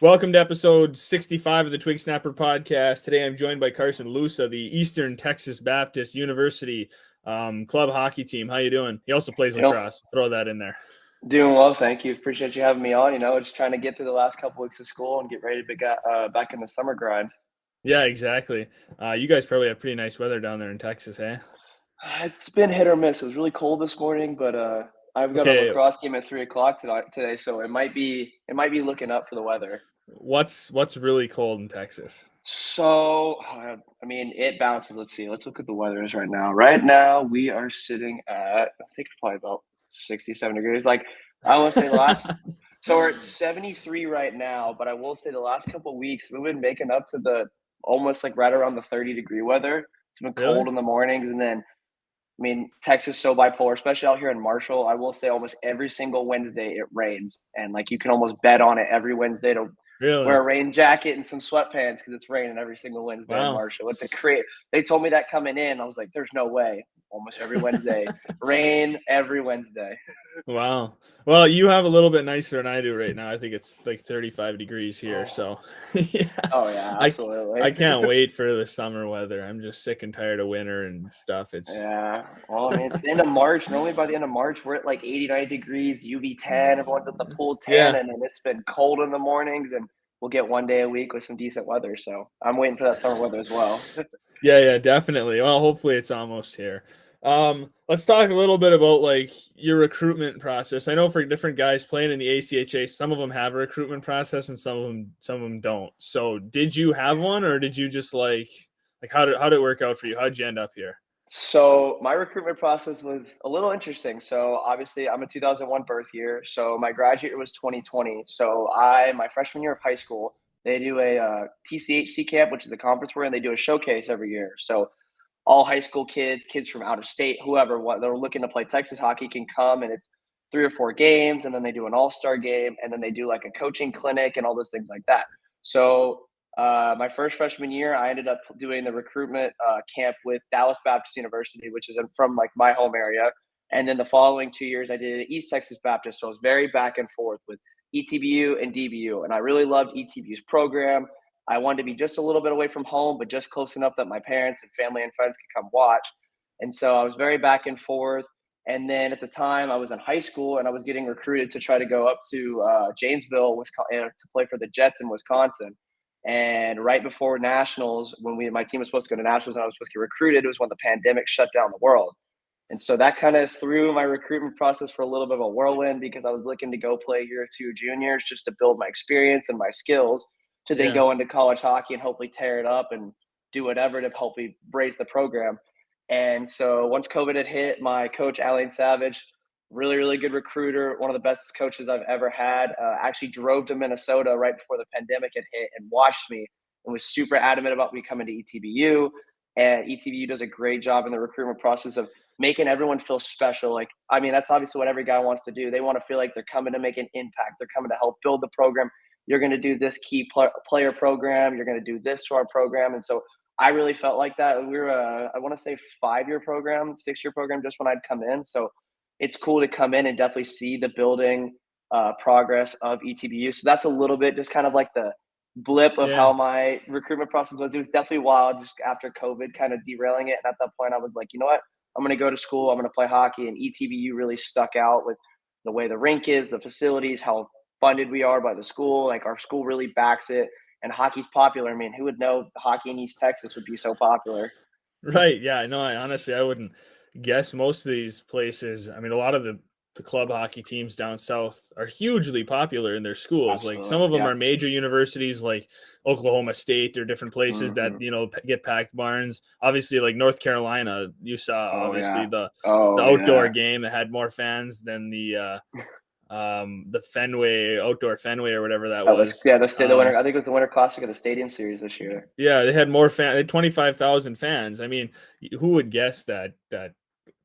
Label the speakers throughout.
Speaker 1: Welcome to episode 65 of the Twig Snapper Podcast. Today I'm joined by Carson Loos of the Eastern Texas Baptist University club hockey team. How you doing? He also plays lacrosse. Throw that in there.
Speaker 2: Doing well, thank you. Appreciate you having me on. Just trying to get through the last couple weeks of school and get ready to get back in the summer grind.
Speaker 1: Yeah, exactly. You guys probably have pretty nice weather down there in Texas, eh?
Speaker 2: It's been hit or miss. It was really cold this morning, but I've got a lacrosse game at 3:00 today, so it might be looking up for the weather.
Speaker 1: What's really cold in Texas?
Speaker 2: So, it bounces. Let's see. Let's look at the weather is right now. Right now, we are sitting at, I think it's probably about 67 degrees. Like, I want to say so we're at 73 right now, but I will say the last couple of weeks, we've been making up to almost like right around the 30-degree weather. It's been cold in the mornings, and then, Texas is so bipolar, especially out here in Marshall. I will say almost every single Wednesday it rains, and like you can almost bet on it every Wednesday to wear a rain jacket and some sweatpants because it's raining every single Wednesday in Marshall. It's they told me that coming in. I was like, there's no way. Almost every Wednesday. Rain every Wednesday.
Speaker 1: Wow. Well, you have a little bit nicer than I do right now. I think it's like 35 degrees here. So,
Speaker 2: yeah. Oh, yeah, absolutely.
Speaker 1: I can't wait for the summer weather. I'm just sick and tired of winter and stuff.
Speaker 2: Yeah. Well, it's the end of March. Normally by the end of March, we're at like 89 degrees, UV 10. Everyone's at the pool 10, and then it's been cold in the mornings, and we'll get one day a week with some decent weather. So I'm waiting for that summer weather as well.
Speaker 1: Yeah, definitely. Well, hopefully it's almost here. Let's talk a little bit about like your recruitment process. I know for different guys playing in the ACHA, some of them have a recruitment process and some of them don't. So did you have one, or did you just like how did it work out for you? How'd you end up here?
Speaker 2: So my recruitment process was a little interesting. So obviously I'm a 2001 birth year. So my graduate year was 2020. So my freshman year of high school, they do a TCHC camp, which is the conference we're in. They do a showcase every year. So all high school kids from out of state, whoever, they're looking to play Texas hockey can come, and it's 3 or 4 games, and then they do an all-star game, and then they do like a coaching clinic and all those things like that. So my first freshman year, I ended up doing the recruitment camp with Dallas Baptist University, which is from like my home area. And then the following 2 years, I did East Texas Baptist. So I was very back and forth with ETBU and DBU, and I really loved ETBU's program. I wanted to be just a little bit away from home, but just close enough that my parents and family and friends could come watch. And so I was very back and forth. And then at the time I was in high school and I was getting recruited to try to go up to Janesville, Wisconsin, to play for the Jets in Wisconsin. And right before nationals, when my team was supposed to go to nationals and I was supposed to get recruited, it was when the pandemic shut down the world. And so that kind of threw my recruitment process for a little bit of a whirlwind because I was looking to go play a year or two juniors just to build my experience and my skills to then go into college hockey and hopefully tear it up and do whatever to help me raise the program. And so once COVID had hit, my coach, Alex Savage, really, really good recruiter, one of the best coaches I've ever had, actually drove to Minnesota right before the pandemic had hit and watched me and was super adamant about me coming to ETBU. And ETBU does a great job in the recruitment process of making everyone feel special. That's obviously what every guy wants to do. They want to feel like they're coming to make an impact. They're coming to help build the program. You're going to do this key player program. You're going to do this to our program. And so I really felt like that. We were, I want to say 5-year program, 6-year program, just when I'd come in. So it's cool to come in and definitely see the building progress of ETBU. So that's a little bit just kind of like the blip of how my recruitment process was. It was definitely wild just after COVID kind of derailing it. And at that point I was like, you know what, I'm going to go to school. I'm going to play hockey. And ETBU really stuck out with the way the rink is, the facilities, how funded we are by the school. Like our school really backs it, and hockey's popular. I mean, who would know hockey in East Texas would be so popular?
Speaker 1: Right. Yeah. No, I wouldn't guess most of these places. I mean, a lot of the club hockey teams down south are hugely popular in their schools. Absolutely. Like some of them are major universities like Oklahoma State or different places that, get packed barns. Obviously, like North Carolina, you saw the outdoor game that had more fans than the Fenway, outdoor Fenway or whatever that was.
Speaker 2: The winter. I think it was the Winter Classic of the Stadium Series this year.
Speaker 1: Yeah, they had more fans. They had 25,000 fans. I mean, who would guess that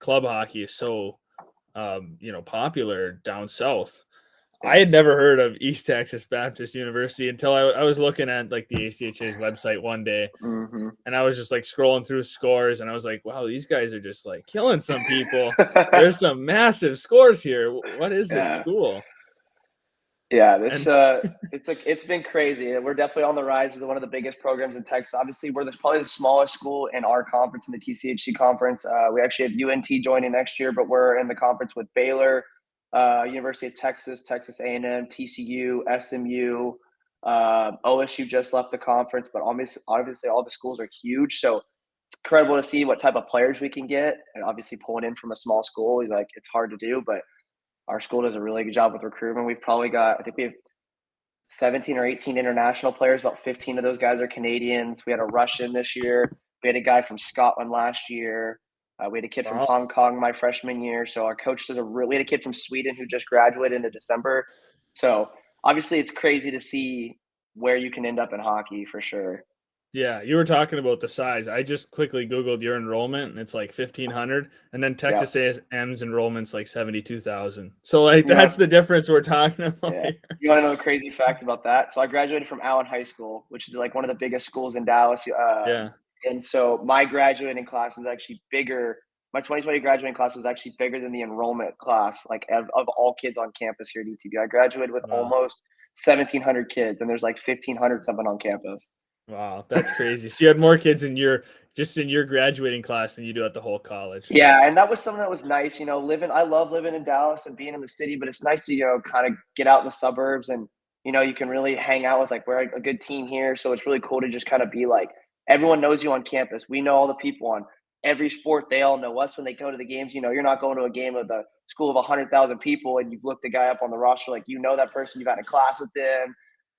Speaker 1: club hockey is so popular down south? I had never heard of East Texas Baptist University until I was looking at like the ACHA's website one day, and I was just like scrolling through scores, and I was like, wow, these guys are just like killing some people. There's some massive scores here. What is this school?
Speaker 2: Yeah,
Speaker 1: And
Speaker 2: it's been crazy. We're definitely on the rise as one of the biggest programs in Texas. Obviously, we're probably the smallest school in our conference, in the TCHC conference. We actually have UNT joining next year, but we're in the conference with Baylor, University of Texas, Texas A&M, TCU, SMU. OSU just left the conference, but obviously all the schools are huge. So it's incredible to see what type of players we can get. And obviously pulling in from a small school, like it's hard to do, but our school does a really good job with recruitment. We've probably got, I think we have 17 or 18 international players. About 15 of those guys are Canadians. We had a Russian this year. We had a guy from Scotland last year. We had a kid from
Speaker 1: wow.
Speaker 2: Hong Kong my freshman year. So our coach does we had a kid from Sweden who just graduated in December. So obviously it's crazy to see where you can end up in hockey for sure.
Speaker 1: Yeah, you were talking about the size. I just quickly Googled your enrollment, and it's like 1,500, and then
Speaker 2: Yeah.
Speaker 1: Texas A&M's enrollment's like 72,000. So like
Speaker 2: You
Speaker 1: that's
Speaker 2: want,
Speaker 1: the difference we're talking about
Speaker 2: yeah.
Speaker 1: here.
Speaker 2: You want to know a crazy fact about that? So I graduated from Allen High School, which is like one of the biggest schools in Dallas.
Speaker 1: Yeah.
Speaker 2: And so my graduating class is actually bigger. My 2020 graduating class was actually bigger than the enrollment class, like of all kids on campus here at ETBU. I graduated with
Speaker 1: Wow.
Speaker 2: almost 1,700 kids, and there's like 1,500 something on campus.
Speaker 1: Wow, that's crazy. So you had more kids in your graduating class than you do at the whole college.
Speaker 2: Yeah, and that was something that was nice. I love living in Dallas and being in the city, but it's nice to kind of get out in the suburbs and you can really hang out with we're a good team here, so it's really cool to just kind of be like everyone knows you on campus. We know all the people on every sport. They all know us when they go to the games. You're not going to a game of the school of 100,000 people and you've looked the guy up on the roster like that person. You've had a class with them,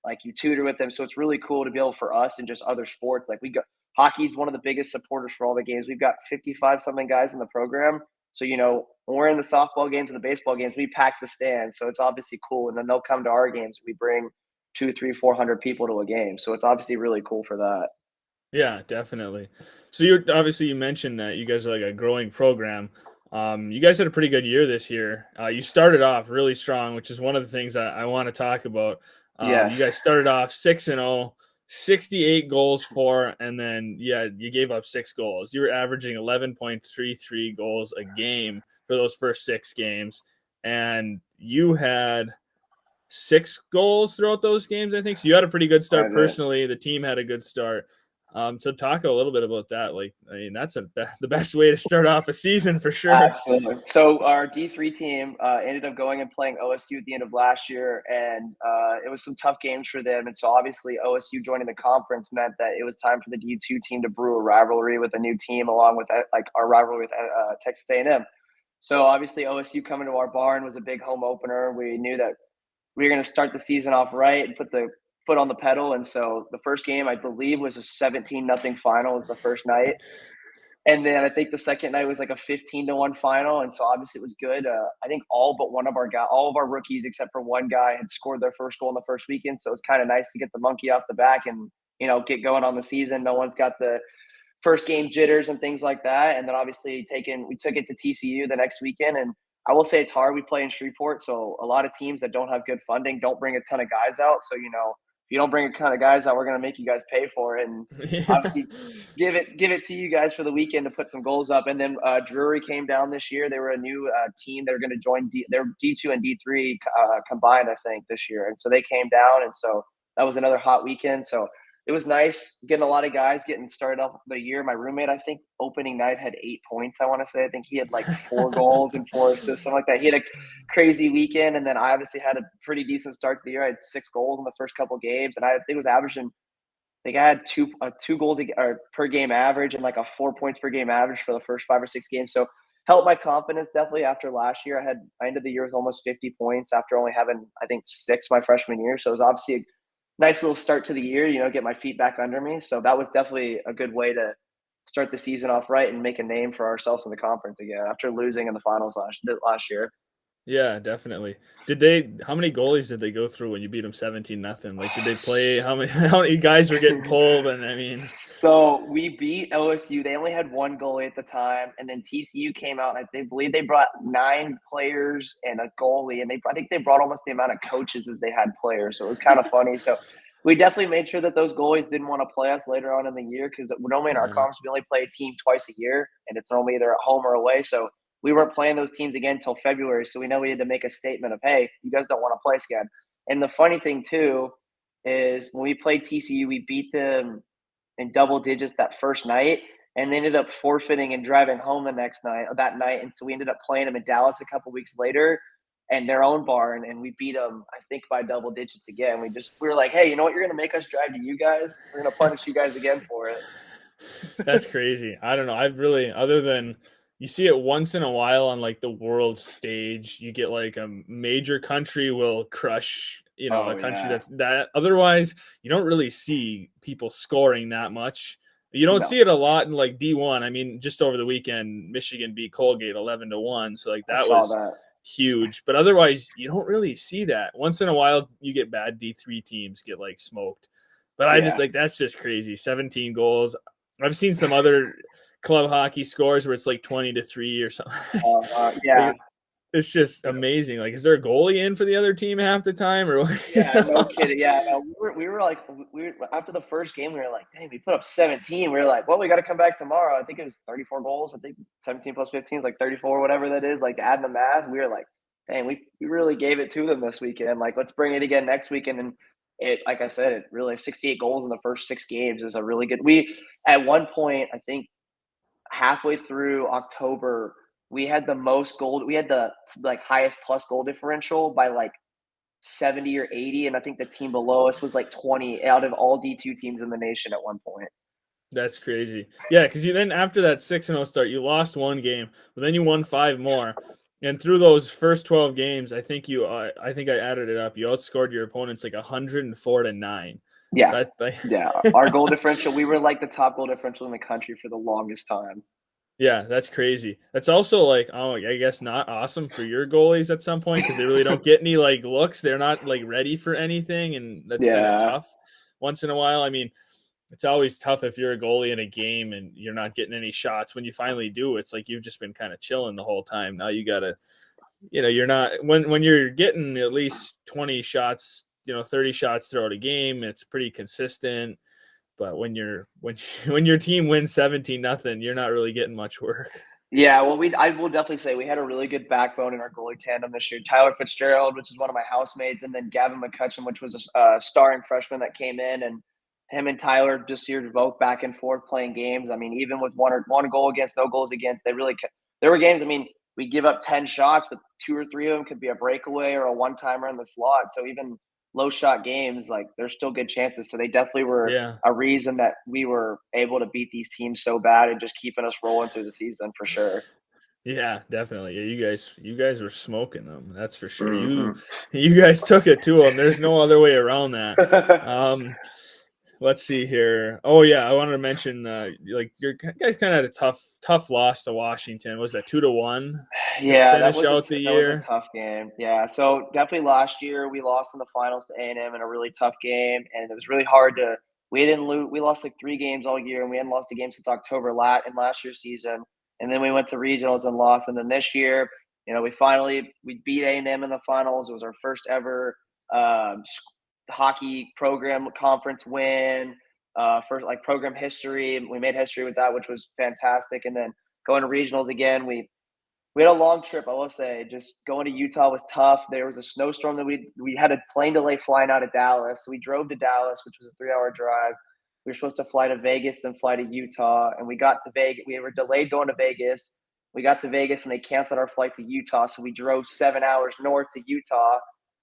Speaker 2: like you tutor with them. So it's really cool to be able for us and just other sports. Like we go hockey's one of the biggest supporters for all the games. We've got 55 something guys in the program. So, when we're in the softball games and the baseball games, we pack the stands. So it's obviously cool. And then they'll come to our games. We bring 2, 3, 400 people to a game. So it's obviously really cool for that.
Speaker 1: Yeah, definitely. So you mentioned that you guys are like a growing program. You guys had a pretty good year this year. You started off really strong, which is one of the things I want to talk about. You
Speaker 2: Yes.
Speaker 1: guys started off 6-0, 68 goals for, and then you gave up 6 goals. You were averaging 11.33 goals a game for those first 6 games, and you had 6 goals throughout those games, I think. So you had a pretty good start personally. The team had a good start. So talk a little bit about that. Like, I mean, that's the best way to start off a season for sure.
Speaker 2: Absolutely. So our D3 team ended up going and playing OSU at the end of last year, and it was some tough games for them. And so obviously OSU joining the conference meant that it was time for the D2 team to brew a rivalry with a new team, along with our rivalry with Texas A&M. So obviously OSU coming to our barn was a big home opener. We knew that we were going to start the season off right and put the foot on the pedal. And so the first game, I believe, was a 17-0 final. Was the first night. And then I think the second night was like a 15-1 final. And so obviously it was good. I think all of our rookies, except for one guy, had scored their first goal in the first weekend. So it's kind of nice to get the monkey off the back and, get going on the season. No one's got the first game jitters and things like that. And then obviously we took it to TCU the next weekend. And I will say it's hard. We play in Shreveport. So a lot of teams that don't have good funding don't bring a ton of guys out. So, if you don't bring a ton of guys out, we're going to make you guys pay for it. And obviously give it to you guys for the weekend to put some goals up. And then Drury came down this year. They were a new team. They're going to join they're D2 and D3 combined, I think, this year. And so they came down. And so that was another hot weekend. So it was nice getting a lot of guys getting started off the year. My roommate, I think, opening night had 8 points, I want to say. I think he had like 4 goals and 4 assists, something like that. He had a crazy weekend. And then I obviously had a pretty decent start to the year. I had 6 goals in the first couple of games. And I think it was averaging, I think I had two goals per game average and like a 4 points per game average for the first 5 or 6 games. So helped my confidence definitely after last year. I ended the year with almost 50 points after only having, I think, 6 my freshman year. So it was obviously a nice little start to the year, get my feet back under me. So that was definitely a good way to start the season off right and make a name for ourselves in the conference again after losing in the finals last year.
Speaker 1: Yeah, definitely. How many goalies did they go through when you beat them 17-0? Like, did they play, how many guys were getting pulled? And I mean,
Speaker 2: so we beat OSU. They only had 1 goalie at the time. And then TCU came out and they believe they brought 9 players and a goalie. And I think they brought almost the amount of coaches as they had players. So it was kind of funny. So we definitely made sure that those goalies didn't want to play us later on in the year because normally in our conference, we only play a team twice a year and it's normally either at home or away. So we weren't playing those teams again until February. So we know we had to make a statement of, hey, you guys don't want to play us again. And the funny thing too is when we played TCU, we beat them in double digits that first night, and they ended up forfeiting and driving home that night. And so we ended up playing them in Dallas a couple weeks later and their own barn, and we beat them, I think, by double digits again. We were like, hey, you know what? You're going to make us drive to you guys. We're going to punish you guys again for it.
Speaker 1: That's crazy. I don't know. I've really, other than you see it once in a while on like the world stage, you get like a major country will crush, a country that otherwise you don't really see people scoring that much. You don't see it a lot in like D1. I mean, just over the weekend, Michigan beat Colgate 11-1. So like that was huge, but otherwise you don't really see that. Once in a while you get bad D3 teams get like smoked. But I just like, that's just crazy. 17 goals. I've seen some other club hockey scores where it's like 20-3 or something.
Speaker 2: Yeah.
Speaker 1: It's just amazing. Like, is there a goalie in for the other team half the time? Or
Speaker 2: yeah, no kidding. Yeah, no, we were like, after the first game, we were like, dang, we put up 17. We were like, well, we got to come back tomorrow. I think it was 34 goals. I think 17 plus 15 is like 34, whatever that is. Like adding the math, we were like, dang, we really gave it to them this weekend. Like, let's bring it again next weekend. And it, like I said, it really 68 goals in the first 6 games is a really good. We at one point, I think halfway through October, we had the most goal. We had the like highest plus goal differential by like 70 or 80, and I think the team below us was like 20 out of all D2 teams in the nation at one point.
Speaker 1: That's crazy. Yeah, because you then after that 6-0 start, you lost one game, but then you won 5 more. And through those first 12 games, I think I added it up. You outscored your opponents like 104-9.
Speaker 2: Yeah, yeah. Our goal differential, we were like the top goal differential in the country for the longest time.
Speaker 1: Yeah, that's crazy. That's also like, I guess not awesome for your goalies at some point because they really don't get any like looks. They're not like ready for anything, and that's kind of tough once in a while. I mean, it's always tough if you're a goalie in a game and you're not getting any shots. When you finally do, it's like you've just been kind of chilling the whole time. Now you got to, you're not when you're getting at least 20 shots, 30 shots throughout a game, it's pretty consistent. But when your team wins 17-0, you're not really getting much work.
Speaker 2: Yeah, well, I will definitely say we had a really good backbone in our goalie tandem this year. Tyler Fitzgerald, which is one of my housemates, and then Gavin McCutcheon, which was a starring freshman that came in, and him and Tyler just year both back and forth playing games. I mean, even with one goal against, no goals against, there were games. I mean, we give up 10 shots, but 2 or 3 of them could be a breakaway or a one-timer in the slot. So even low shot games, like there's still good chances. So they definitely were a reason that we were able to beat these teams so bad and just keeping us rolling through the season for sure.
Speaker 1: Yeah, definitely. Yeah, you guys were smoking them. That's for sure. You guys took it to them. There's no other way around that. Let's see here. Oh yeah, I wanted to mention like your guys kind of had a tough loss to Washington. Was that 2-1?
Speaker 2: Yeah, that was a tough game. Yeah, so definitely last year we lost in the finals to A&M in a really tough game, and it was really hard to. We didn't lose. We lost like 3 games all year, and we hadn't lost a game since October in last year's season. And then we went to regionals and lost. And then this year, we beat A&M in the finals. It was our first ever hockey program conference win, for like program history. We made history with that, which was fantastic. And then going to regionals again, we had a long trip. I will say, just going to Utah was tough. There was a snowstorm that we had a plane delay flying out of Dallas. So we drove to Dallas, which was a 3-hour drive. We were supposed to fly to Vegas, then fly to Utah, and we got to Vegas. We were delayed going to Vegas. We got to Vegas, and they canceled our flight to Utah. So we drove 7 hours north to Utah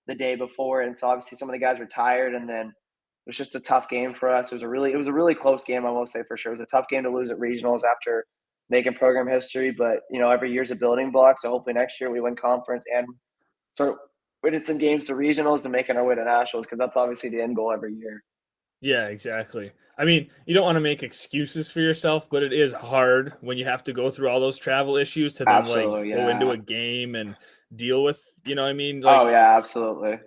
Speaker 2: the day before, and so obviously some of the guys were tired, and then it was just a tough game for us. It was a really close game, I will say for sure. It was a tough game to lose at regionals after making program history, but every year's a building block. So hopefully next year we win conference and start winning some games to regionals and making our way to nationals, because that's obviously the end goal every year.
Speaker 1: Yeah, exactly. I mean, you don't want to make excuses for yourself, but it is hard when you have to go through all those travel issues to then go into a game and deal with, I mean? Like,
Speaker 2: oh yeah, absolutely.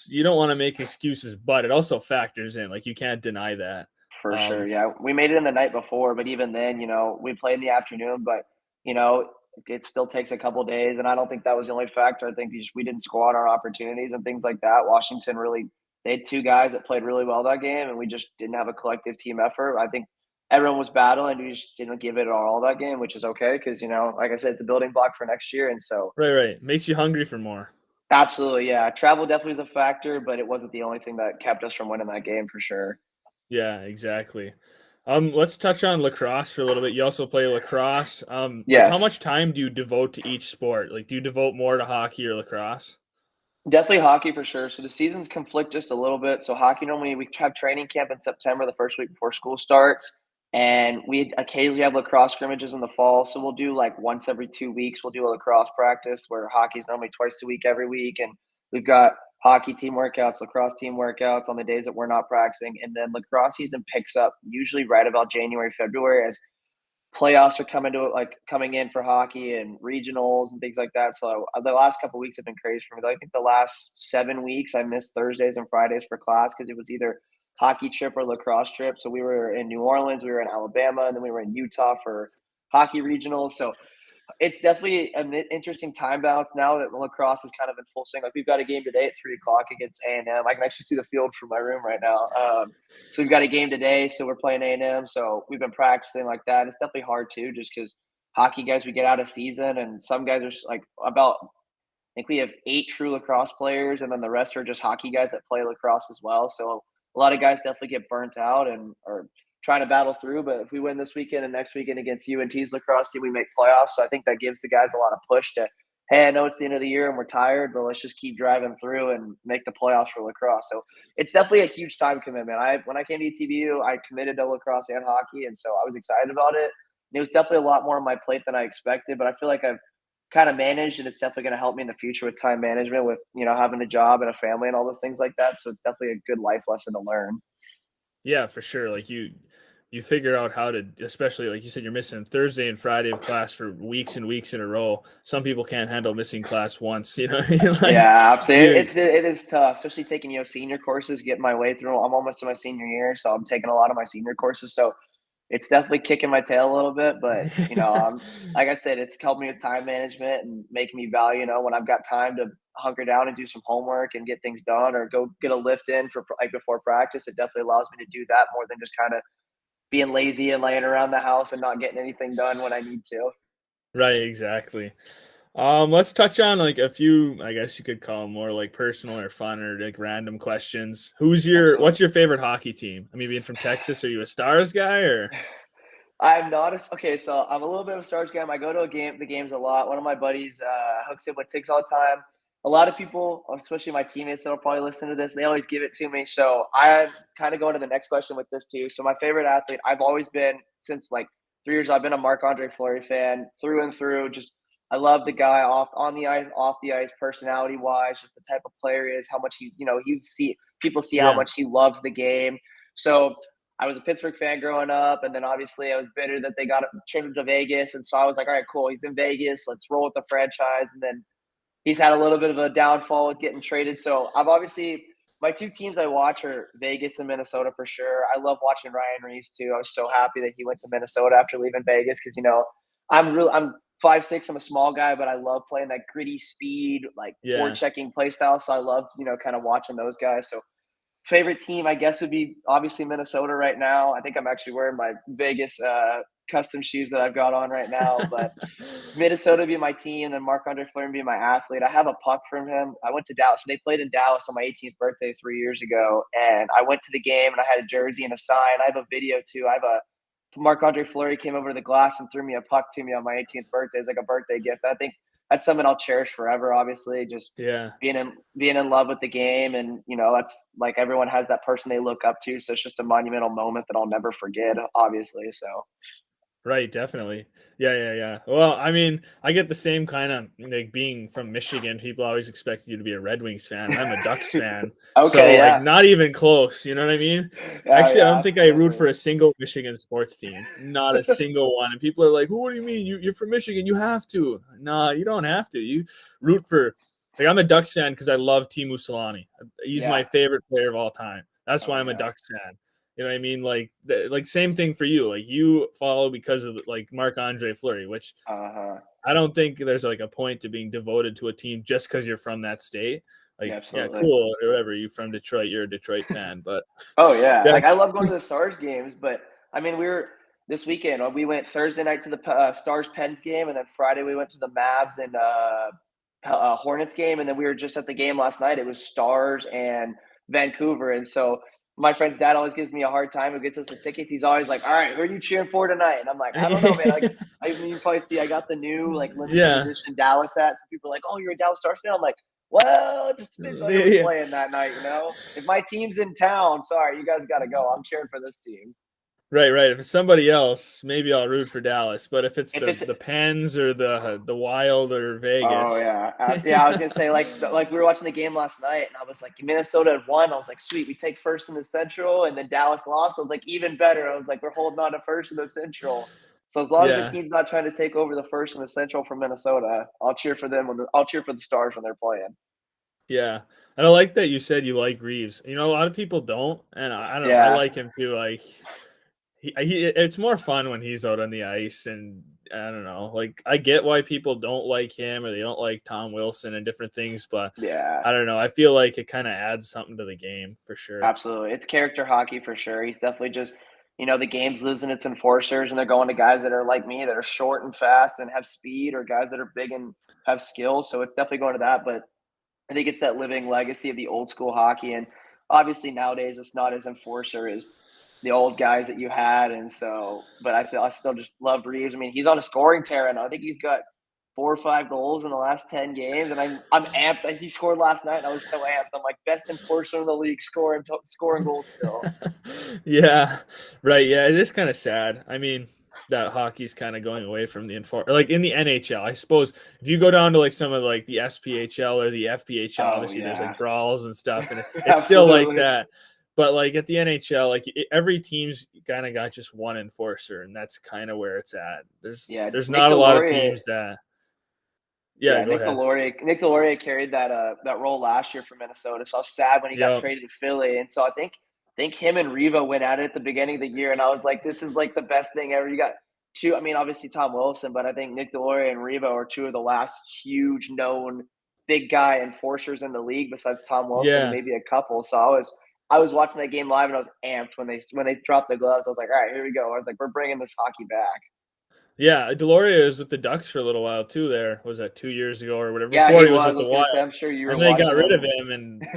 Speaker 1: You don't want to make excuses, but it also factors in. Like, you can't deny that.
Speaker 2: For sure, yeah. We made it in the night before, but even then, we played in the afternoon, but, it still takes a couple days, and I don't think that was the only factor. I think we didn't score on our opportunities and things like that. Washington they had 2 guys that played really well that game, and we just didn't have a collective team effort. I think everyone was battling, we just didn't give it all that game, which is okay because, like I said, it's a building block for next year, and so.
Speaker 1: Right. Makes you hungry for more.
Speaker 2: Absolutely, yeah. Travel definitely was a factor, but it wasn't the only thing that kept us from winning that game for sure.
Speaker 1: Yeah, exactly. Let's touch on lacrosse for a little bit. You also play lacrosse. Like how
Speaker 2: Yes.
Speaker 1: much time do you devote to each sport? Like, do you devote more to hockey or lacrosse?
Speaker 2: Definitely hockey for sure. So the seasons conflict just a little bit. So hockey normally we have training camp in September, the first week before school starts, and we occasionally have lacrosse scrimmages in the fall. So we'll do like once every 2 weeks. We'll do a lacrosse practice where hockey's normally twice a week every week, and we've got hockey team workouts, lacrosse team workouts on the days that we're not practicing, and then lacrosse season picks up usually right about January, February as playoffs are coming in for hockey and regionals and things like that. So the last couple of weeks have been crazy for me. I think the last 7 weeks I missed Thursdays and Fridays for class because it was either hockey trip or lacrosse trip. So we were in New Orleans, we were in Alabama, and then we were in Utah for hockey regionals. So it's definitely an interesting time balance now that lacrosse is kind of in full swing. Like we've got a game today at 3 o'clock against A&M. I can actually see the field from my room right now. So we've got a game today, so we're playing A&M. So we've been practicing like that. It's definitely hard too, just because hockey guys we get out of season, and some guys are like about. I think we have 8 true lacrosse players, and then the rest are just hockey guys that play lacrosse as well. So a lot of guys definitely get burnt out and are trying to battle through. But if we win this weekend and next weekend against UNT's lacrosse team, we make playoffs. So I think that gives the guys a lot of push to, hey, I know it's the end of the year and we're tired, but let's just keep driving through and make the playoffs for lacrosse. So it's definitely a huge time commitment. When I came to ETBU, I committed to lacrosse and hockey, and so I was excited about it. And it was definitely a lot more on my plate than I expected, but I feel like I've kind of managed, and it's definitely going to help me in the future with time management, with having a job and a family and all those things like that. So it's definitely a good life lesson to learn.
Speaker 1: Yeah, for sure. Like you figure out how to, especially like you said, you're missing Thursday and Friday of class for weeks and weeks in a row. Some people can't handle missing class once, you know what I mean? Like
Speaker 2: Yeah, absolutely.
Speaker 1: you
Speaker 2: It is tough, especially taking senior courses, getting my way through. I'm almost to my senior year, so I'm taking a lot of my senior courses. So it's definitely kicking my tail a little bit, but like I said, it's helped me with time management and making me value, when I've got time to hunker down and do some homework and get things done, or go get a lift in for like before practice. It definitely allows me to do that more than just kind of being lazy and laying around the house and not getting anything done when I need to.
Speaker 1: right, exactly. Let's touch on like a few, I guess you could call them more like personal or fun or like random questions.
Speaker 2: Absolutely.
Speaker 1: What's your favorite hockey team? I mean, being from Texas, are you a Stars guy or?
Speaker 2: I'm not a okay, so I'm a little bit of a Stars guy. I go to the games a lot. One of my buddies hooks up with ticks all the time. A lot of people, especially my teammates that'll probably listen to this, they always give it to me. So I'm kind of going to the next question with this too. So my favorite athlete, I've always been since like 3 years. I've been a Marc-Andre Fleury fan through and through. Just I love the guy off on the ice, off the ice, personality wise, just the type of player he is, how much you see people see how
Speaker 1: Yeah,
Speaker 2: much he loves the game. So I was a Pittsburgh fan growing up, and then obviously I was bitter that they got traded to Vegas, and so I was like, all right, cool, he's in Vegas, let's roll with the franchise. And then he's had a little bit of a downfall with getting traded. So I've obviously my two teams I watch are Vegas and Minnesota for sure. I love watching Ryan Reeves too. I was so happy that he went to Minnesota after leaving Vegas because I'm 5'6", I'm a small guy, but I love playing that gritty speed, like
Speaker 1: yeah.
Speaker 2: forechecking play style. So I love kind of watching those guys. So favorite team, I guess, would be obviously Minnesota right now. I think I'm actually wearing my Vegas custom shoes that I've got on right now. But Minnesota would be my team, and Marc-Andre Fleury would be my athlete. I have a puck from him. I went to Dallas. So they played in Dallas on my 18th birthday 3 years ago, and I went to the game, and I had a jersey and a sign. I have a video too. I have a Marc-Andre Fleury came over to the glass and threw me a puck to me on my 18th birthday as like a birthday gift. I think that's something I'll cherish forever. Obviously, just
Speaker 1: Yeah.
Speaker 2: being in love with the game, and that's like everyone has that person they look up to. So it's just a monumental moment that I'll never forget. Obviously, so
Speaker 1: Right, definitely. Yeah, yeah, yeah. Well, I mean, I get the same kind of like being from Michigan, people always expect you to be a Red Wings fan. I'm a Ducks fan. So
Speaker 2: okay,
Speaker 1: like
Speaker 2: yeah,
Speaker 1: not even close, you know what I mean?
Speaker 2: yeah,
Speaker 1: Actually, I
Speaker 2: yeah,
Speaker 1: don't think I root
Speaker 2: absolutely.
Speaker 1: for a single Michigan sports team. Not a single one. And people are like, "What do you mean? You're from Michigan, you have to." Nah, you don't have to. You root for like I'm a Ducks fan because I love Timu Solani. He's my
Speaker 2: Yeah,
Speaker 1: favorite player of all time. That's
Speaker 2: oh
Speaker 1: why I'm a
Speaker 2: yeah,
Speaker 1: Ducks fan. You know what I mean? Like same thing for you. Like you follow because of like Marc-Andre Fleury, which
Speaker 2: uh-huh.
Speaker 1: I don't think there's like a point to being devoted to a team just because you're from that state.
Speaker 2: Yeah,
Speaker 1: Like, yeah,
Speaker 2: absolutely.
Speaker 1: cool, or whatever. You're from Detroit, you're a Detroit fan. But
Speaker 2: Oh yeah,
Speaker 1: yeah,
Speaker 2: like I love going to the Stars games, but I mean, we were this weekend. We went Thursday night to the Stars Pens game, and then Friday we went to the Mavs and Hornets game, and then we were just at the game last night. It was Stars and Vancouver, and so my friend's dad always gives me a hard time who gets us the tickets. He's always like, "All right, who are you cheering for tonight?" And I'm like, "I don't know, man. Like, I mean, you probably see I got the new like limited
Speaker 1: Yeah.
Speaker 2: edition Dallas hat. So people are like, "Oh, you're a Dallas Stars fan?" I'm like, "Well, it just depends on who's playing that night, you know. If my team's in town, sorry, you guys got to go. I'm cheering for this team."
Speaker 1: Right, right. If it's somebody else, maybe I'll root for Dallas. But if it's
Speaker 2: If it's
Speaker 1: the Pens or the Wild or Vegas,
Speaker 2: Oh yeah, yeah. I was gonna say like we were watching the game last night, and I was like, Minnesota had won. I was like, sweet, we take first in the Central, and then Dallas lost. I was like, even better. I was like, we're holding on to first in the Central. So as long as the
Speaker 1: yeah,
Speaker 2: team's not trying to take over the first in the Central from Minnesota, I'll cheer for them. I'll cheer for the Stars when they're playing.
Speaker 1: yeah. And I like that you said you like Reeves. You know, a lot of people don't, and I don't know. I
Speaker 2: Yeah,
Speaker 1: like him too. Like it's more fun when he's out on the ice, and I don't know. Like I get why people don't like him or they don't like Tom Wilson and different things, but
Speaker 2: yeah,
Speaker 1: I don't know. I feel like it kind of adds something to the game for sure.
Speaker 2: absolutely. It's character hockey for sure. He's definitely just, the game's losing its enforcers, and they're going to guys that are like me, that are short and fast and have speed, or guys that are big and have skills. So it's definitely going to that, but I think it's that living legacy of the old school hockey, and obviously nowadays it's not as enforcer as the old guys that you had, and so. But I still just love Reeves. I mean, he's on a scoring tear right now. I think he's got 4 or 5 goals in the last 10 games, and I'm amped. He scored last night, and I was so amped. I'm like, best enforcer in the league, scoring goals still.
Speaker 1: Yeah, right. Yeah, it is kind of sad. I mean, that hockey's kind of going away from the like in the NHL. I suppose if you go down to like some of like the SPHL or the FPHL,
Speaker 2: Oh
Speaker 1: obviously there's
Speaker 2: yeah,
Speaker 1: like brawls and stuff, and it's still like
Speaker 2: absolutely.
Speaker 1: that. But like at the NHL, like every team's kind of got just one enforcer, and that's kind of where it's at.
Speaker 2: Yeah,
Speaker 1: There's
Speaker 2: Nick
Speaker 1: not a lot of
Speaker 2: Deslauriers.
Speaker 1: teams that. Yeah,
Speaker 2: Yeah,
Speaker 1: go ahead.
Speaker 2: Nick Deslauriers carried that role last year for Minnesota. So I was sad when he got
Speaker 1: Yep.
Speaker 2: traded to Philly, and so I think him and Riva went at it at the beginning of the year, and I was like, this is like the best thing ever. You got two. I mean, obviously Tom Wilson, but I think Nick Deslauriers and Riva are two of the last huge known big guy enforcers in the league besides Tom Wilson and
Speaker 1: Yeah.
Speaker 2: maybe a couple. So I was watching that game live, and I was amped when they dropped the gloves. I was like, all right, here we go. I was like, we're bringing this hockey back.
Speaker 1: Yeah, Deloria was with the Ducks for a little while too. There was that 2 years ago or whatever.
Speaker 2: Yeah,
Speaker 1: Before
Speaker 2: he
Speaker 1: he was
Speaker 2: was.
Speaker 1: with
Speaker 2: I
Speaker 1: the
Speaker 2: was gonna
Speaker 1: Wild,
Speaker 2: say, I'm sure you were
Speaker 1: and they got
Speaker 2: watching
Speaker 1: rid of
Speaker 2: him.
Speaker 1: him, and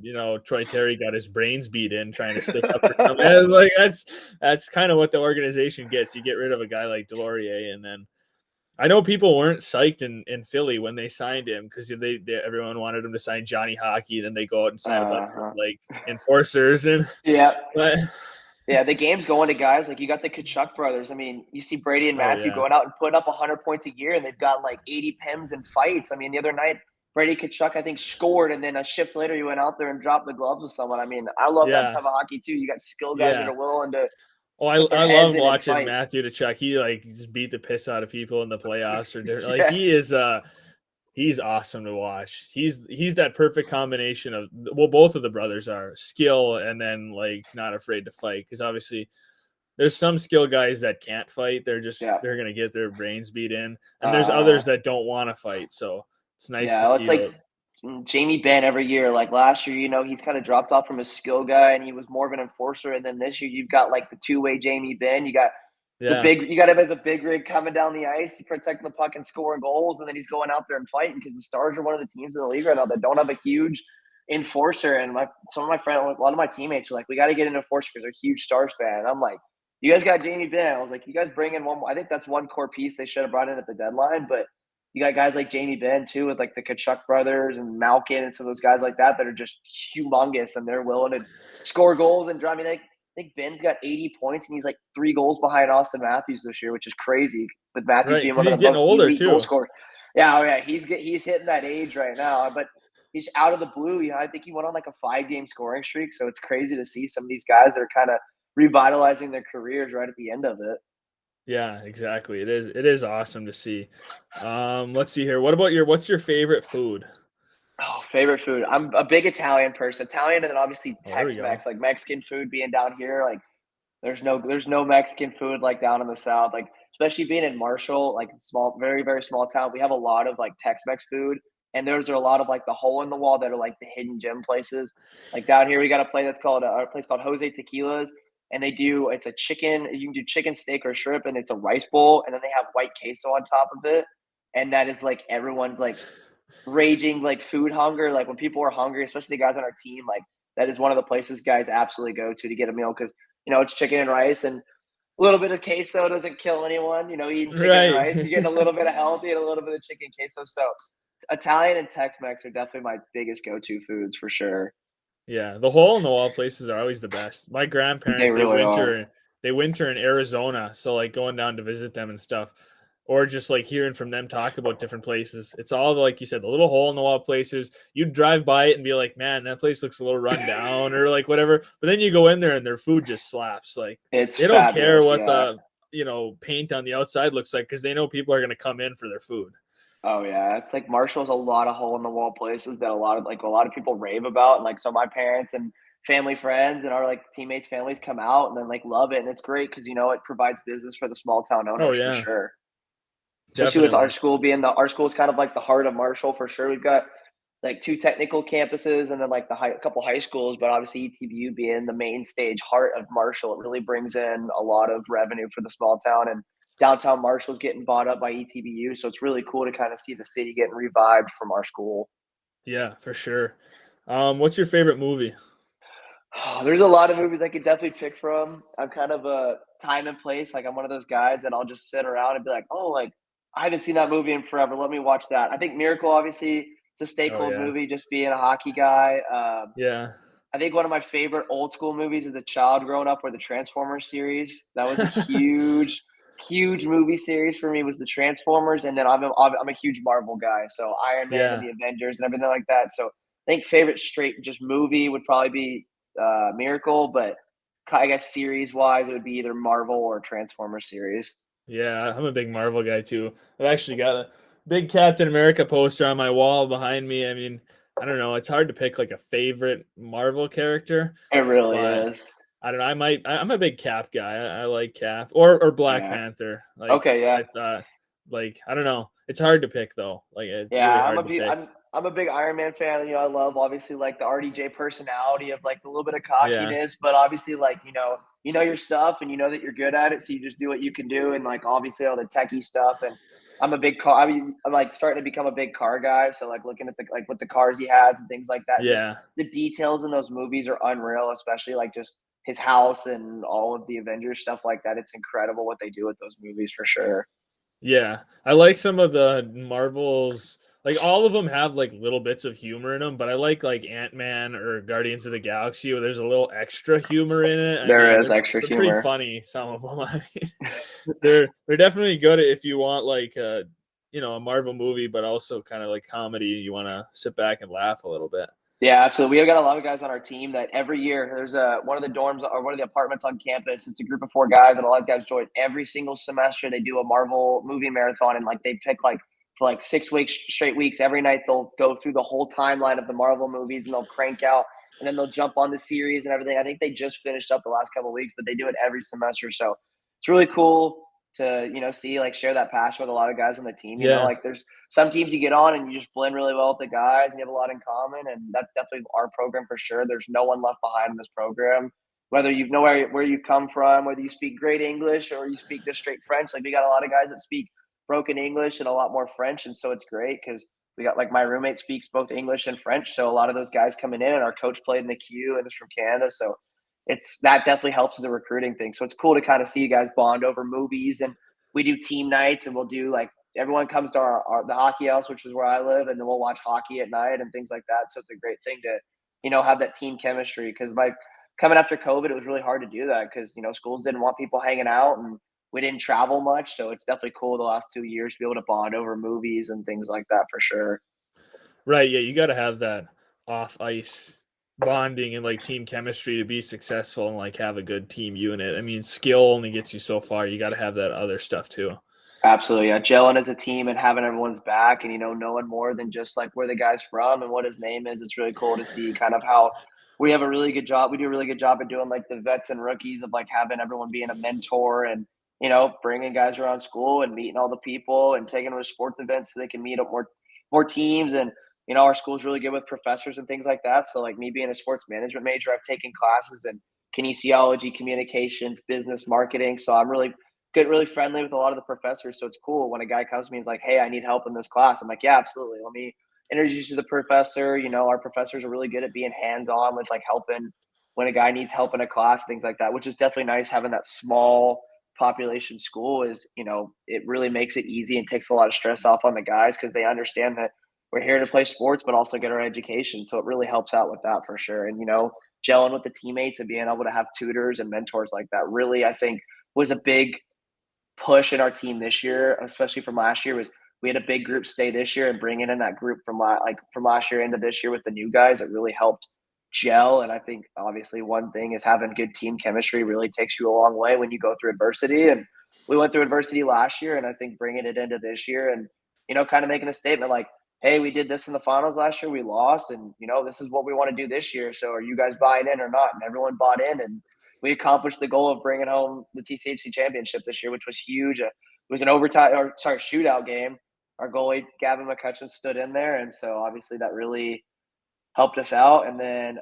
Speaker 1: then Troy Terry got his brains beat in trying to stick up for something. I was like, that's kind of what the organization gets. You get rid of a guy like Delorier, and then I know people weren't psyched in Philly when they signed him because everyone wanted him to sign Johnny Hockey. Then they go out and sign a bunch of
Speaker 2: Uh-huh.
Speaker 1: like enforcers, and
Speaker 2: Yeah.
Speaker 1: but
Speaker 2: Yeah, the game's going to guys like you got the Kachuk brothers. I mean, you see Brady and
Speaker 1: oh
Speaker 2: Matthew
Speaker 1: yeah,
Speaker 2: going out and putting up 100 points a year, and they've got like 80 PIMs and fights. I mean, the other night, Brady Kachuk, I think, scored, and then a shift later, he went out there and dropped the gloves with someone. I mean, I love that
Speaker 1: yeah,
Speaker 2: type of hockey too. You got skill guys that
Speaker 1: yeah.
Speaker 2: are willing to
Speaker 1: Oh,
Speaker 2: put their
Speaker 1: I
Speaker 2: heads
Speaker 1: love
Speaker 2: in and
Speaker 1: watching
Speaker 2: fight.
Speaker 1: Matthew Tkachuk. He like just beat the piss out of people in the playoffs or different. Like
Speaker 2: Yeah.
Speaker 1: he is he's awesome to watch. He's that perfect combination of both of the brothers are skill and then like not afraid to fight because obviously there's some skill guys that can't fight.
Speaker 2: Yeah.
Speaker 1: They're gonna get their brains beat in, and there's
Speaker 2: Uh,
Speaker 1: others that don't want to fight. So it's nice
Speaker 2: yeah.
Speaker 1: to
Speaker 2: Well, it's
Speaker 1: see
Speaker 2: like
Speaker 1: those.
Speaker 2: Jamie Benn every year. Like last year, he's kind of dropped off from a skill guy and he was more of an enforcer. And then this year, you've got like the two-way Jamie Benn.
Speaker 1: Yeah,
Speaker 2: You got him as a big rig coming down the ice, protecting the puck and scoring goals, and then he's going out there and fighting because the Stars are one of the teams in the league right now that don't have a huge enforcer. And some of my friends, a lot of my teammates are like, "We got to get an enforcer because they're huge Stars fan." And I'm like, "You guys got Jamie Benn." I was like, "You guys bring in one more." I think that's one core piece they should have brought in at the deadline, but you got guys like Jamie Benn too, with like the Kachuk brothers and Malkin and some of those guys like that are just humongous and they're willing to score goals and drive. I mean, I think Ben's got 80 points and he's like 3 goals behind Austin Matthews this year, which is crazy. With Matthews
Speaker 1: right.
Speaker 2: being
Speaker 1: Because
Speaker 2: one of
Speaker 1: he's
Speaker 2: the
Speaker 1: getting
Speaker 2: most
Speaker 1: older
Speaker 2: elite goal
Speaker 1: too.
Speaker 2: scorers. Yeah, oh yeah, he's hitting that age right now, but he's out of the blue. I think he went on like a 5-game scoring streak, so it's crazy to see some of these guys that are kind of revitalizing their careers right at the end of it.
Speaker 1: Yeah, exactly. It is awesome to see. Let's see here. What's your favorite food?
Speaker 2: Oh, favorite food. I'm a big Italian person. Italian and then obviously
Speaker 1: Oh, there we
Speaker 2: Tex-Mex,
Speaker 1: go.
Speaker 2: like Mexican food being down here. Like there's no Mexican food like down in the South. Like especially being in Marshall, like small, very, very small town. We have a lot of like Tex-Mex food. And there's a lot of like the hole in the wall that are like the hidden gem places. Like down here, we got a place called Jose Tequilas, and it's a chicken. You can do chicken steak or shrimp, and it's a rice bowl, and then they have white queso on top of it, and that is like everyone's like raging like food hunger. Like when people are hungry, especially the guys on our team, like that is one of the places guys absolutely go to get a meal because it's chicken and rice and a little bit of queso doesn't kill anyone. Eating chicken and
Speaker 1: Right.
Speaker 2: rice, you're getting a little bit of healthy and a little bit of chicken queso. So Italian and Tex-Mex are definitely my biggest go-to foods for sure.
Speaker 1: Yeah, the hole in the wall places are always the best. My
Speaker 2: They
Speaker 1: grandparents,
Speaker 2: really are.
Speaker 1: they winter in Arizona, so like going down to visit them and stuff, or just like hearing from them talk about different places. It's all like you said, the little hole in the wall places. You'd drive by it and be like, "Man, that place looks a little run down," or like whatever. But then you go in there and their food just slaps. Like
Speaker 2: It's
Speaker 1: they don't care
Speaker 2: fabulous,
Speaker 1: what
Speaker 2: yeah.
Speaker 1: the paint on the outside looks like because they know people are going to come in for their food.
Speaker 2: Oh yeah, it's like Marshall's a lot of hole in the wall places that a lot of people rave about, and like so my parents and family friends and our like teammates' families come out and then like love it, and it's great because it provides business for the small town
Speaker 1: Oh
Speaker 2: owners for
Speaker 1: yeah,
Speaker 2: sure. Especially with our
Speaker 1: definitely.
Speaker 2: school being our school is kind of like the heart of Marshall for sure. We've got like two technical campuses and then like a couple high schools, but obviously ETBU being the main stage heart of Marshall, it really brings in a lot of revenue for the small town and downtown Marshall's getting bought up by ETBU. So it's really cool to kind of see the city getting revived from our school.
Speaker 1: Yeah, for sure. What's your favorite movie?
Speaker 2: There's a lot of movies I could definitely pick from. I'm kind of a time and place. Like I'm one of those guys that I'll just sit around and be like, oh, like I haven't seen that movie in forever. Let me watch that. I think Miracle, obviously, it's a stay
Speaker 1: Oh
Speaker 2: cold
Speaker 1: yeah,
Speaker 2: movie. Just being a hockey guy.
Speaker 1: yeah.
Speaker 2: I think one of my favorite old school movies as a child growing up were the Transformers series. That was a huge, huge movie series for me. Was the Transformers, and then I'm a huge Marvel guy, so Iron Man and
Speaker 1: Yeah.
Speaker 2: the Avengers and everything like that. So I think favorite straight just movie would probably be Miracle, but I guess series wise it would be either Marvel or Transformers series.
Speaker 1: Yeah, I'm a big Marvel guy too. I've actually got a big Captain America poster on my wall behind me. I mean, I don't know, it's hard to pick like a favorite Marvel character,
Speaker 2: It really
Speaker 1: but
Speaker 2: is.
Speaker 1: I don't know, I'm a big Cap guy. I like Cap or Black
Speaker 2: Yeah.
Speaker 1: Panther.
Speaker 2: Okay. Yeah.
Speaker 1: I thought I don't know. It's hard to pick though. Like it's
Speaker 2: Yeah,
Speaker 1: really
Speaker 2: I'm a
Speaker 1: hard to
Speaker 2: big
Speaker 1: pick.
Speaker 2: I'm a big Iron Man fan. I love obviously like the RDJ personality of like a little bit of
Speaker 1: Yeah.
Speaker 2: cockiness, but obviously like you know your stuff and you know that you're good at it, so you just do what you can do and like obviously all the techie stuff. And I'm a big car. I mean, I'm like starting to become a big car guy, so like looking at the like what the cars he has and things like that. Just
Speaker 1: Yeah.
Speaker 2: the details in those movies are unreal, especially like just his house and all of the Avengers stuff like that. It's incredible what they do with those movies for sure.
Speaker 1: Yeah, I like some of the Marvels. Like all of them have like little bits of humor in them, but I like Ant-Man or Guardians of the Galaxy where there's a little extra humor in it. I
Speaker 2: There
Speaker 1: mean,
Speaker 2: is extra
Speaker 1: they're pretty
Speaker 2: humor.
Speaker 1: funny. Some of them. I mean, they're definitely good if you want like a Marvel movie, but also kind of like comedy. You want to sit back and laugh a little bit.
Speaker 2: Yeah, absolutely. We've got a lot of guys on our team that every year there's one of the dorms or one of the apartments on campus. It's a group of 4 guys, and a lot of guys join every single semester. They do a Marvel movie marathon, and like they pick like for like 6 weeks straight weeks. Every night they'll go through the whole timeline of the Marvel movies, and they'll crank out, and then they'll jump on the series and everything. I think they just finished up the last couple of weeks, but they do it every semester. So it's really cool to see like share that passion with a lot of guys on the team.
Speaker 1: Yeah,
Speaker 2: Like there's some teams you get on and you just blend really well with the guys and you have a lot in common. And that's definitely our program for sure. There's no one left behind in this program. Whether you know where you come from, whether you speak great English or you speak just straight French, like we got a lot of guys that speak broken English and a lot more French. And so it's great because we got like my roommate speaks both English and French. So a lot of those guys coming in and our coach played in the queue and is from Canada. So it's that definitely helps as a recruiting thing. So it's cool to kind of see you guys bond over movies and we do team nights and we'll do like everyone comes to the hockey house, which is where I live, and then we'll watch hockey at night and things like that. So it's a great thing to, have that team chemistry. Because like coming after COVID, it was really hard to do that because schools didn't want people hanging out and we didn't travel much. So it's definitely cool the last 2 years to be able to bond over movies and things like that for sure.
Speaker 1: right. Yeah, you got to have that off ice bonding and like team chemistry to be successful and like have a good team unit. I mean, skill only gets you so far. You got to have that other stuff too.
Speaker 2: Absolutely, yeah. Gelling as a team and having everyone's back, and knowing more than just like where the guy's from and what his name is. It's really cool to see kind of how we have a really good job. We do a really good job at doing like the vets and rookies of like having everyone being a mentor and bringing guys around school and meeting all the people and taking them to sports events so they can meet up more teams. And our school's really good with professors and things like that. So like me being a sports management major, I've taken classes in kinesiology, communications, business, marketing. So I'm really really friendly with a lot of the professors. So it's cool when a guy comes to me and is like, "Hey, I need help in this class." I'm like, "Yeah, absolutely. Let me introduce you to the professor. Our professors are really good at being hands-on with like helping when a guy needs help in a class, things like that, which is definitely nice. Having that small population school is, it really makes it easy and takes a lot of stress off on the guys because they understand that we're here to play sports, but also get our education. So it really helps out with that for sure. And, gelling with the teammates and being able to have tutors and mentors like that really, I think, was a big push in our team this year, especially from last year, was we had a big group stay this year, and bringing in that group from last year into this year with the new guys, it really helped gel. And I think obviously one thing is having good team chemistry really takes you a long way when you go through adversity. And we went through adversity last year, and I think bringing it into this year and, kind of making a statement like, hey, we did this in the finals last year, we lost, and, this is what we want to do this year. So are you guys buying in or not? And everyone bought in, and we accomplished the goal of bringing home the TCHC championship this year, which was huge. It was an shootout game. Our goalie, Gavin McCutcheon, stood in there. And so obviously that really helped us out. And then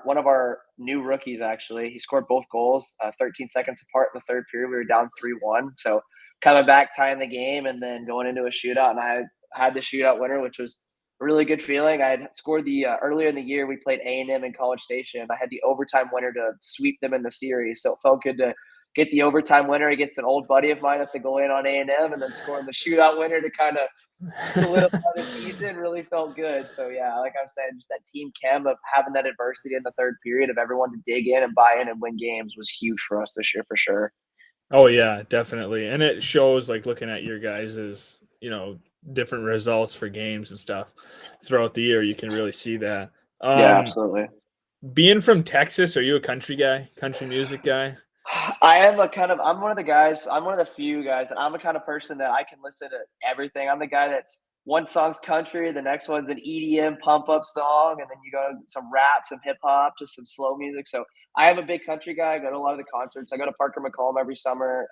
Speaker 2: one of our new rookies, actually, he scored both goals 13 seconds apart in the third period. We were down 3-1. So coming back, tying the game, and then going into a shootout. And I had the shootout winner, which was a really good feeling. I had scored the earlier in the year, we played A&M in College Station. I had the overtime winner to sweep them in the series. So it felt good to get the overtime winner against an old buddy of mine that's a goalie on A&M, and then scoring the shootout winner to kind of solidify the season really felt good. So, yeah, like I was saying, just that team chem of having that adversity in the third period of everyone to dig in and buy in and win games was huge for us this year for sure.
Speaker 1: Oh, yeah, definitely. And it shows, like, looking at your guys' different results for games and stuff throughout the year, you can really see that.
Speaker 2: Yeah, absolutely.
Speaker 1: Being from Texas, are you a country music guy?
Speaker 2: I'm one of the few guys, and I'm the kind of person that I can listen to everything. I'm the guy that's one song's country, the next one's an EDM pump up song, and then you go some rap, some hip hop, just some slow music. So I am a big country guy. I go to a lot of the concerts. I go to Parker McCollum every summer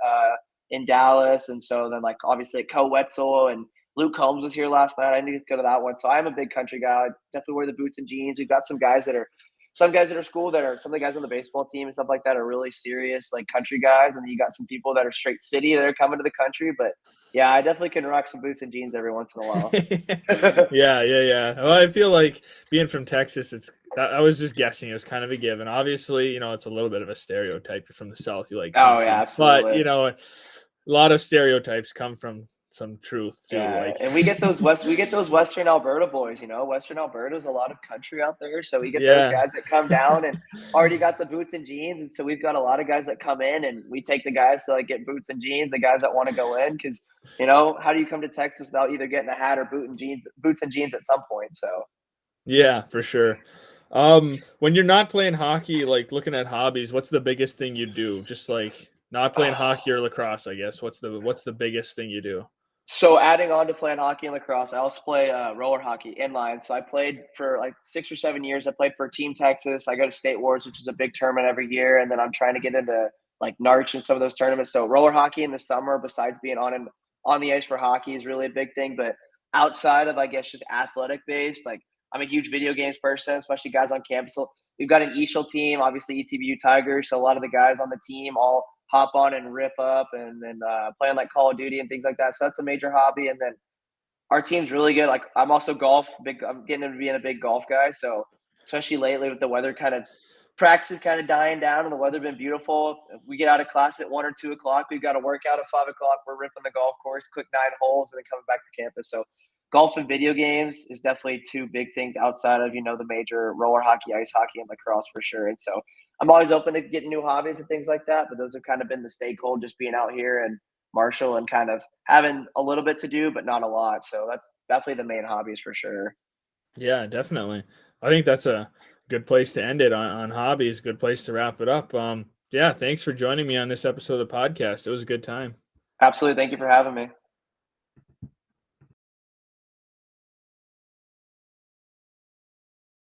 Speaker 2: in Dallas. And so then like obviously Co Wetzel and Luke Combs was here last night. I need to go to that one. So I'm a big country guy. I definitely wear the boots and jeans. We've got some guys that are some of the guys on the baseball team and stuff like that are really serious, like country guys. And then you got some people that are straight city that are coming to the country. But yeah, I definitely can rock some boots and jeans every once in a while.
Speaker 1: Yeah. Well, I feel like being from Texas, I was just guessing. It was kind of a given. Obviously, it's a little bit of a stereotype. You're from the South. You like country.
Speaker 2: Oh, yeah, absolutely.
Speaker 1: But, a lot of stereotypes come from some truth too.
Speaker 2: Yeah, and we get those Western Alberta boys, Western Alberta's a lot of country out there. So we get those guys that come down and already got the boots and jeans. And so we've got a lot of guys that come in, and we take the guys to like get boots and jeans, the guys that want to go in. Cause how do you come to Texas without either getting a hat or boots and jeans at some point? So
Speaker 1: yeah, for sure. When you're not playing hockey, like looking at hobbies, what's the biggest thing you do? Just like not playing hockey or lacrosse, I guess. What's the biggest thing you do?
Speaker 2: So adding on to playing hockey and lacrosse, I also play roller hockey inline. So I played for like 6 or 7 years. I played for Team Texas. I go to State Wars, which is a big tournament every year. And then I'm trying to get into like Narch and some of those tournaments. So roller hockey in the summer, besides being on the ice for hockey, is really a big thing. But outside of, I guess, just athletic based, like I'm a huge video games person, especially guys on campus. So we've got an ESHL team, obviously ETBU Tigers. So a lot of the guys on the team all hop on and rip up and then playing like Call of Duty and things like that. So that's a major hobby. And then our team's really good. Like I'm also I'm getting into being a big golf guy. So especially lately with the weather practice kind of dying down and the weather been beautiful. If we get out of class at 1 or 2 o'clock, we've got a workout at 5 o'clock. We're ripping the golf course, quick 9 holes, and then coming back to campus. So golf and video games is definitely two big things outside of, the major roller hockey, ice hockey, and lacrosse for sure. And so I'm always open to getting new hobbies and things like that, but those have kind of been the stakehold, just being out here and Marshall and kind of having a little bit to do, but not a lot. So that's definitely the main hobbies for sure.
Speaker 1: Yeah, definitely. I think that's a good place to end it on hobbies, good place to wrap it up. Yeah, thanks for joining me on this episode of the podcast. It was a good time.
Speaker 2: Absolutely. Thank you for having me.